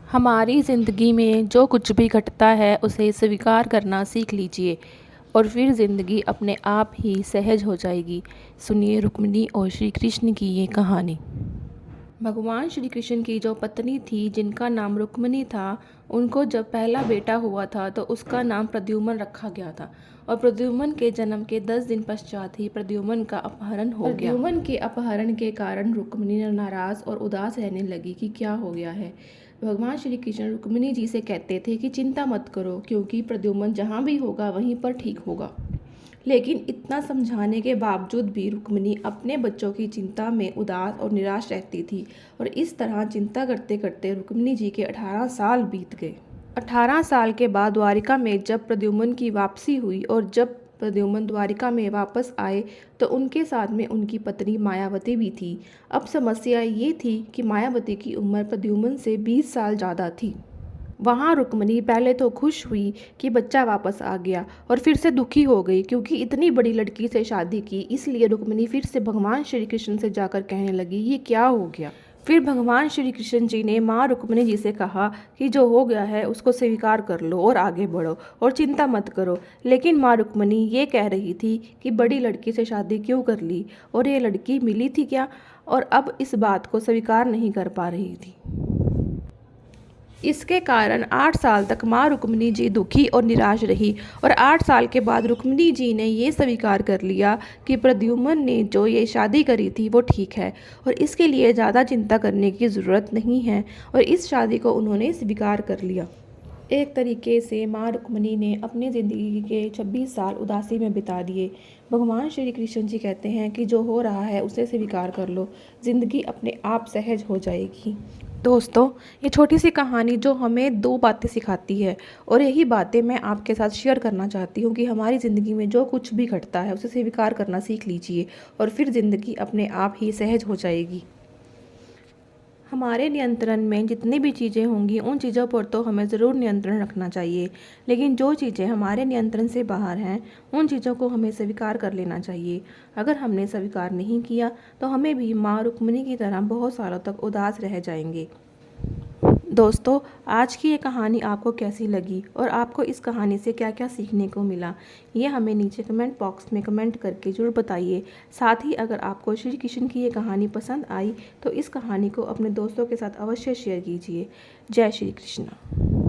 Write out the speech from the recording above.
हमारी ज़िंदगी में जो कुछ भी घटता है उसे स्वीकार करना सीख लीजिए और फिर ज़िंदगी अपने आप ही सहज हो जाएगी। सुनिए रुक्मिणी और श्री कृष्ण की ये कहानी। भगवान श्री कृष्ण की जो पत्नी थी जिनका नाम रुक्मिणी था, उनको जब पहला बेटा हुआ था तो उसका नाम प्रद्युम्न रखा गया था। और प्रद्युम्न के जन्म के 10 दिन पश्चात ही प्रद्युम्न का अपहरण हो गया। प्रद्युम्न के अपहरण के कारण रुक्मिणी नाराज और उदास रहने लगी कि क्या हो गया है। भगवान श्री कृष्ण रुक्मिणी जी से कहते थे कि चिंता मत करो, क्योंकि प्रद्युम्न जहाँ भी होगा वहीं पर ठीक होगा। लेकिन इतना समझाने के बावजूद भी रुक्मिणी अपने बच्चों की चिंता में उदास और निराश रहती थी। और इस तरह चिंता करते करते रुक्मिणी जी के 18 साल बीत गए। 18 साल के बाद द्वारिका में जब प्रद्युम्न की वापसी हुई और जब प्रद्युम्न द्वारिका में वापस आए तो उनके साथ में उनकी पत्नी मायावती भी थी। अब समस्या ये थी कि मायावती की उम्र प्रद्युम्न से 20 साल ज़्यादा थी। वहाँ रुक्मिणी पहले तो खुश हुई कि बच्चा वापस आ गया और फिर से दुखी हो गई, क्योंकि इतनी बड़ी लड़की से शादी की। इसलिए रुक्मिणी फिर से भगवान श्री कृष्ण से जाकर कहने लगी, ये क्या हो गया। फिर भगवान श्री कृष्ण जी ने माँ रुक्मिणी जी से कहा कि जो हो गया है उसको स्वीकार कर लो और आगे बढ़ो और चिंता मत करो। लेकिन माँ रुक्मिणी ये कह रही थी कि बड़ी लड़की से शादी क्यों कर ली और ये लड़की मिली थी क्या, और अब इस बात को स्वीकार नहीं कर पा रही थी। इसके कारण 8 साल तक माँ रुक्मिणी जी दुखी और निराश रही। और 8 साल के बाद रुक्मिणी जी ने ये स्वीकार कर लिया कि प्रद्युम्न ने जो ये शादी करी थी वो ठीक है और इसके लिए ज़्यादा चिंता करने की ज़रूरत नहीं है, और इस शादी को उन्होंने स्वीकार कर लिया। एक तरीके से माँ रुक्मिणी ने अपनी ज़िंदगी के 26 साल उदासी में बिता दिए। भगवान श्री कृष्ण जी कहते हैं कि जो हो रहा है उसे स्वीकार कर लो, ज़िंदगी अपने आप सहज हो जाएगी। दोस्तों, ये छोटी सी कहानी जो हमें 2 बातें सिखाती है, और यही बातें मैं आपके साथ शेयर करना चाहती हूँ कि हमारी ज़िंदगी में जो कुछ भी घटता है उसे स्वीकार करना सीख लीजिए और फिर ज़िंदगी अपने आप ही सहज हो जाएगी। हमारे नियंत्रण में जितनी भी चीज़ें होंगी उन चीज़ों पर तो हमें ज़रूर नियंत्रण रखना चाहिए, लेकिन जो चीज़ें हमारे नियंत्रण से बाहर हैं उन चीज़ों को हमें स्वीकार कर लेना चाहिए। अगर हमने स्वीकार नहीं किया तो हमें भी माँ रुक्मिणी की तरह बहुत सालों तक उदास रह जाएंगे। दोस्तों, आज की ये कहानी आपको कैसी लगी और आपको इस कहानी से क्या क्या सीखने को मिला, ये हमें नीचे कमेंट बॉक्स में कमेंट करके ज़रूर बताइए। साथ ही अगर आपको श्री कृष्ण की ये कहानी पसंद आई तो इस कहानी को अपने दोस्तों के साथ अवश्य शेयर कीजिए। जय श्री कृष्ण।